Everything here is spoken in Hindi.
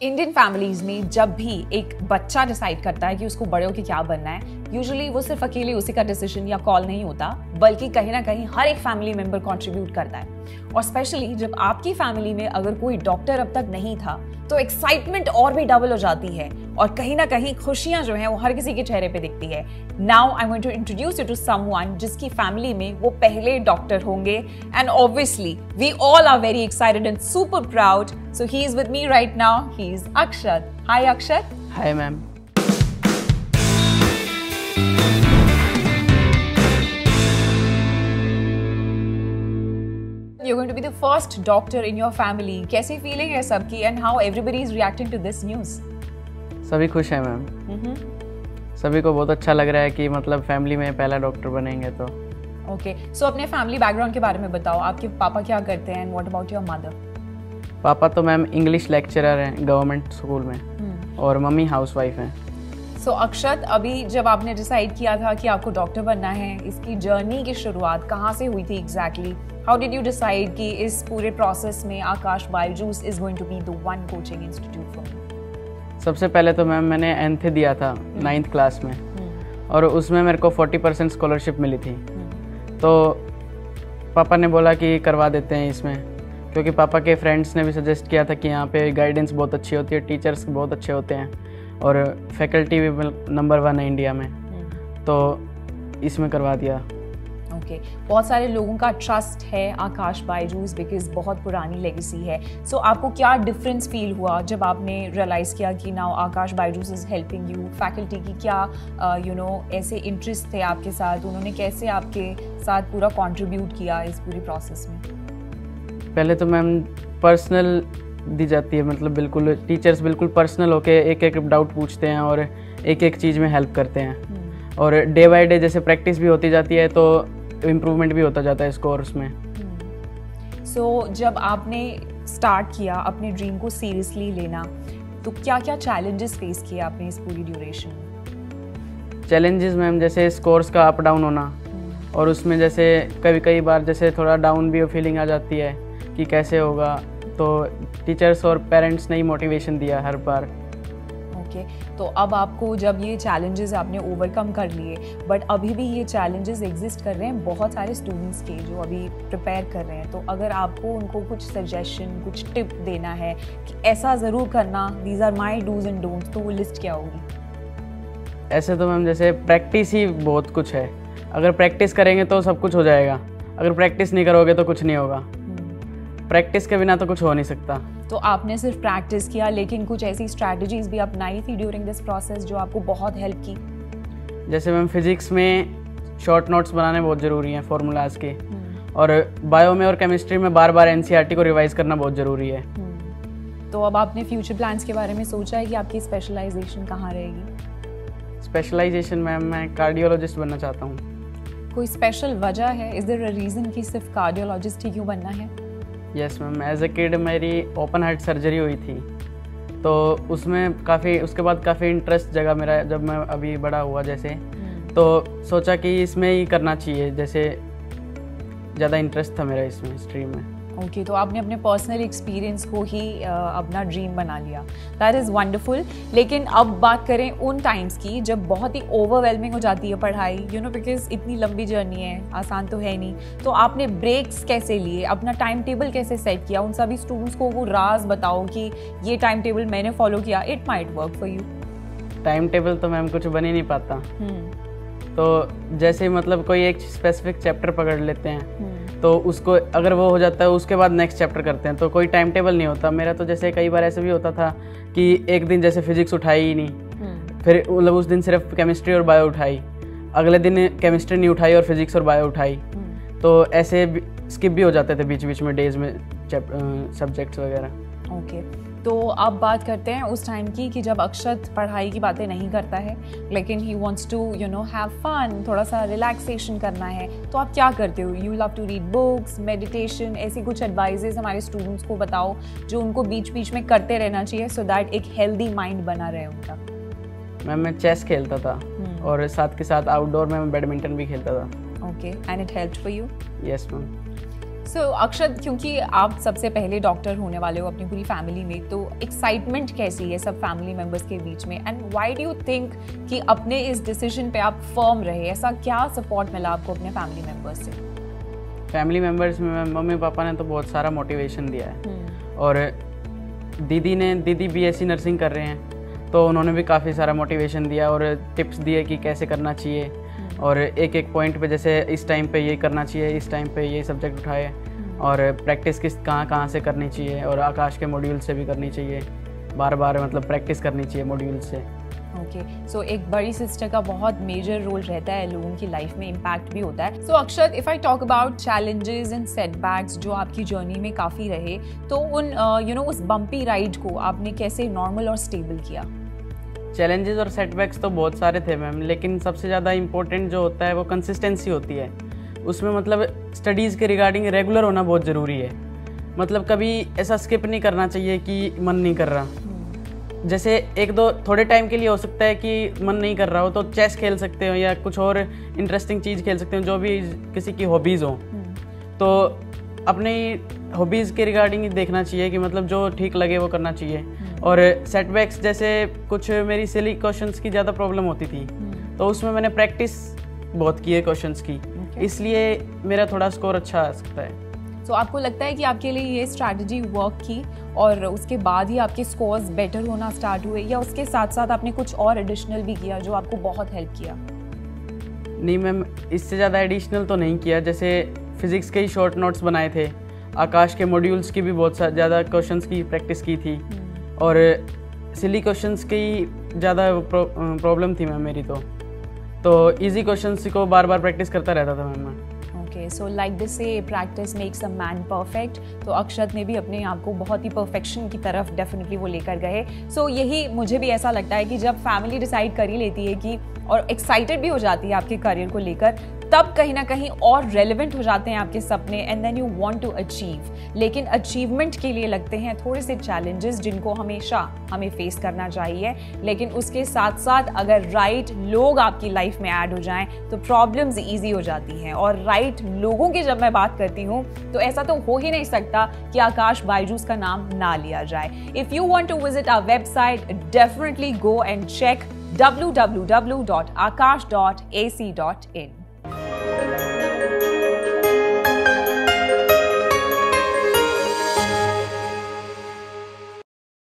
इंडियन फैमिलीज में जब भी एक बच्चा डिसाइड करता है कि उसको बड़े होकर क्या बनना है, यूजुअली वो सिर्फ अकेले उसी का डिसीजन या कॉल नहीं होता, बल्कि कहीं ना कहीं हर एक फैमिली मेंबर कंट्रीब्यूट करता है। और स्पेशली जब आपकी फैमिली में अगर कोई डॉक्टर अब तक नहीं था तो एक्साइटमेंट और भी डबल हो जाती है और कहीं ना कहीं खुशियां जो हैं वो हर किसी के चेहरे पे दिखती है। Now I want to introduce you to someone जिसकी फैमिली में वो पहले डॉक्टर होंगे, and obviously we all are very excited and super proud. So he is with me right now, he is Akshat. Hi Akshat. Hi ma'am. You're going to be the first doctor in your family. कैसी फीलिंग है सबकी and how everybody is reacting to this news? सभी खुश हैं मैम। सभी को बहुत अच्छा लग रहा है कि मतलब फैमिली में पहला डॉक्टर बनेंगे तो। Okay, so अपने फैमिली बैकग्राउंड के बारे में बताओ, आपके पापा क्या करते हैं and what about your mother? पापा तो मैम इंग्लिश लेक्चरर हैं गवर्नमेंट स्कूल में और मम्मी हाउसवाइफ हैं। So अक्षत, अभी जब आपने डिसाइड किया था कि आपको डॉक्टर बनना है, इसकी जर्नी की शुरुआत कहाँ से हुई थी exactly? How did you decide कि इस पूरे प्रोसेस में Aakash Byju's is going to be the one coaching institute for me? सबसे पहले तो मैम मैंने एनथ दिया था 9th क्लास में और उसमें मेरे को 40% स्कॉलरशिप मिली थी। तो पापा ने बोला कि करवा देते हैं इसमें, क्योंकि पापा के फ्रेंड्स ने भी सजेस्ट किया था कि यहाँ पे गाइडेंस बहुत अच्छी होती है, टीचर्स बहुत अच्छे होते हैं और फैकल्टी भी नंबर 1 है इंडिया में, तो इसमें करवा दिया। ओके, बहुत सारे लोगों का ट्रस्ट है आकाश बायजूस बिकॉज बहुत पुरानी लेगेसी है। सो आपको क्या डिफरेंस फील हुआ जब आपने रियलाइज़ किया कि now Akash Byju's is helping you? Faculty की क्या ऐसे इंटरेस्ट थे आपके साथ, उन्होंने कैसे आपके साथ पूरा कंट्रीब्यूट किया इस पूरी प्रोसेस में? पहले तो मैम पर्सनल दी जाती है, मतलब बिल्कुल टीचर्स बिल्कुल पर्सनल होके एक एक डाउट पूछते हैं और एक एक चीज़ में हेल्प करते हैं और डे बाय डे जैसे प्रैक्टिस भी होती जाती है तो इम्प्रूवमेंट भी होता जाता है इस कोर्स में। सो जब आपने स्टार्ट किया अपने ड्रीम को सीरियसली लेना, तो क्या क्या चैलेंजेस फेस किए आपने इस पूरी ड्यूरेशन में? चैलेंजेस मैम जैसे इस कोर्स का अप डाउन होना और उसमें जैसे कई बार जैसे थोड़ा डाउन भी फीलिंग आ जाती है कि कैसे होगा, तो टीचर्स और पेरेंट्स ने ही मोटिवेशन दिया हर बार। ओके, तो अब आपको जब ये चैलेंजेस आपने ओवरकम कर लिए, बट अभी भी ये चैलेंजेस एग्जिस्ट कर रहे हैं बहुत सारे स्टूडेंट्स के जो अभी प्रिपेयर कर रहे हैं, तो अगर आपको उनको कुछ सजेशन, कुछ टिप देना है कि ऐसा ज़रूर करना, these are my dos and don'ts, तो वो लिस्ट क्या होगी? ऐसे तो मैम जैसे प्रैक्टिस ही बहुत कुछ है, अगर प्रैक्टिस करेंगे तो सब कुछ हो जाएगा, अगर प्रैक्टिस नहीं करोगे तो कुछ नहीं होगा। प्रैक्टिस के बिना तो कुछ हो नहीं सकता। तो आपने सिर्फ प्रैक्टिस किया, लेकिन कुछ ऐसी स्ट्रैटेजीज भी अपनाई थी ड्यूरिंग दिस प्रोसेस जो आपको बहुत हेल्प की? जैसे मैम फिजिक्स में शॉर्ट नोट्स बनाने बहुत ज़रूरी हैं फॉर्मूलाज के, और बायो में और केमिस्ट्री में बार बार एनसीईआरटी को रिवाइज करना बहुत ज़रूरी है। तो अब आपने फ्यूचर प्लान्स के बारे में सोचा है कि आपकी स्पेशलाइजेशन कहाँ रहेगी? स्पेशलाइजेशन मैम मैं कार्डियोलॉजिस्ट बनना चाहता हूँ। कोई स्पेशल वजह है? इज देयर अ रीज़न कि सिर्फ कार्डियोलॉजिस्ट ही क्यों बनना है? Yes ma'am, as a kid मेरी ओपन हार्ट सर्जरी हुई थी, तो उसमें उसके बाद काफ़ी इंटरेस्ट जगा मेरा जब मैं अभी बड़ा हुआ जैसे, तो सोचा कि इसमें ही करना चाहिए, जैसे ज़्यादा इंटरेस्ट था मेरा इसमें स्ट्रीम में। ओके, तो आपने अपने पर्सनल एक्सपीरियंस को ही अपना ड्रीम बना लिया। That is wonderful. लेकिन अब बात करें उन टाइम्स की जब बहुत ही ओवरवेलमिंग हो जाती है पढ़ाई, बिकॉज इतनी लंबी जर्नी है, आसान तो है नहीं, तो आपने ब्रेक्स कैसे लिए, अपना टाइम टेबल कैसे सेट किया? उन सभी स्टूडेंट्स को वो राज बताओ कि ये टाइम टेबल मैंने फॉलो किया, it might work for you. Time table तो मैम कुछ बन ही नहीं पाता। तो जैसे मतलब कोई एक स्पेसिफिक चैप्टर पकड़ लेते हैं तो उसको अगर वो हो जाता है उसके बाद नेक्स्ट चैप्टर करते हैं, तो कोई टाइम टेबल नहीं होता मेरा। तो जैसे कई बार ऐसे भी होता था कि एक दिन जैसे फिजिक्स उठाई ही नहीं, फिर मतलब उस दिन सिर्फ केमिस्ट्री और बायो उठाई, अगले दिन केमिस्ट्री नहीं उठाई और फिजिक्स और बायो उठाई, तो ऐसे स्किप भी हो जाते थे बीच बीच में डेज में सब्जेक्ट्स वगैरह। ओके, तो अब बात करते हैं उस टाइम की कि जब अक्षत पढ़ाई की बातें नहीं करता है, लेकिन he wants to have fun, थोड़ा सा रिलैक्सेशन करना है, तो आप क्या करते हो? You love to read books, meditation, ऐसी कुछ एडवाइजेस हमारे स्टूडेंट्स को बताओ जो उनको बीच बीच में करते रहना चाहिए सो दैट एक हेल्दी माइंड बना रहे उनका। मैम मैं चेस खेलता था और साथ के साथ आउटडोर में मैं बैडमिंटन भी खेलता था। Okay, and it helped for you? Yes ma'am. So Akshat, क्योंकि आप सबसे पहले डॉक्टर होने वाले हो अपनी पूरी फैमिली में, तो एक्साइटमेंट कैसी है सब फैमिली मेंबर्स के बीच में, and why do you think कि अपने इस डिसीजन पे आप फर्म रहे? ऐसा क्या सपोर्ट मिला आपको अपने फैमिली मेंबर्स से? फैमिली मेंबर्स में मम्मी पापा ने तो बहुत सारा मोटिवेशन दिया है, और दीदी बीएससी नर्सिंग कर रहे हैं, तो उन्होंने भी काफ़ी सारा मोटिवेशन दिया और टिप्स दिए कि कैसे करना चाहिए, और एक एक पॉइंट पे जैसे इस टाइम पे ये करना चाहिए, इस टाइम पे ये सब्जेक्ट उठाए, और प्रैक्टिस किस कहाँ से करनी चाहिए, और आकाश के मॉड्यूल से भी करनी चाहिए, बार बार मतलब प्रैक्टिस करनी चाहिए मॉड्यूल से। ओके, सो एक बड़ी सिस्टर का बहुत मेजर रोल रहता है लोगों की लाइफ में, इम्पैक्ट भी होता है। So Akshat, if I talk about challenges and setbacks जो आपकी जर्नी में काफ़ी रहे, तो उन उस बम्पी राइड को आपने कैसे नॉर्मल और स्टेबल किया? चैलेंजेस और सेटबैक्स तो बहुत सारे थे मैम, लेकिन सबसे ज़्यादा इम्पोर्टेंट जो होता है वो कंसिस्टेंसी होती है। उसमें मतलब स्टडीज़ के रिगार्डिंग रेगुलर होना बहुत ज़रूरी है। मतलब कभी ऐसा स्किप नहीं करना चाहिए कि मन नहीं कर रहा। जैसे एक दो थोड़े टाइम के लिए हो सकता है कि मन नहीं कर रहा हो, तो चेस खेल सकते हो या कुछ और इंटरेस्टिंग चीज़ खेल सकते हो, जो भी किसी की हॉबीज़ हो। तो अपनी हॉबीज़ के रिगार्डिंग देखना चाहिए कि मतलब जो ठीक लगे वो करना चाहिए। और सेटबैक्स जैसे कुछ मेरी सिली क्वेश्चंस की ज़्यादा प्रॉब्लम होती थी, तो उसमें मैंने प्रैक्टिस बहुत की है क्वेश्चंस की, इसलिए मेरा थोड़ा स्कोर अच्छा आ सकता है। तो आपको लगता है कि आपके लिए ये स्ट्रैटेजी वर्क की और उसके बाद ही आपके स्कोर्स बेटर होना स्टार्ट हुए, या उसके साथ साथ आपने कुछ और एडिशनल भी किया जो आपको बहुत हेल्प किया? नहीं मैम, इससे ज़्यादा एडिशनल तो नहीं किया। जैसे फिज़िक्स के ही शॉर्ट नोट्स बनाए थे, आकाश के मॉड्यूल्स की भी बहुत ज़्यादा क्वेश्चंस की प्रैक्टिस की थी, और सिली क्वेश्चंस की ज़्यादा प्रॉब्लम थी मैम मेरी, तो इजी क्वेश्चंस को बार बार प्रैक्टिस करता रहता था मैम मैं। ओके, सो लाइक दिस से practice makes a man perfect. तो अक्षत ने भी अपने आप को बहुत ही परफेक्शन की तरफ डेफिनेटली वो लेकर गए। सो यही मुझे भी ऐसा लगता है कि जब फैमिली डिसाइड कर ही लेती है कि, और एक्साइटेड भी हो जाती है आपके करियर को लेकर, तब कहीं ना कहीं और रेलेवेंट हो जाते हैं आपके सपने, and then you want to achieve. लेकिन अचीवमेंट के लिए लगते हैं थोड़े से चैलेंजेस जिनको हमेशा हमें फेस करना चाहिए, लेकिन उसके साथ साथ अगर राइट लोग आपकी लाइफ में ऐड हो जाएं तो प्रॉब्लम्स ईजी हो जाती हैं। और राइट लोगों की जब मैं बात करती हूँ तो ऐसा तो हो ही नहीं सकता कि आकाश बायजूस का नाम ना लिया जाए। If you want to visit our website, definitely go and check www.akash.ac.in।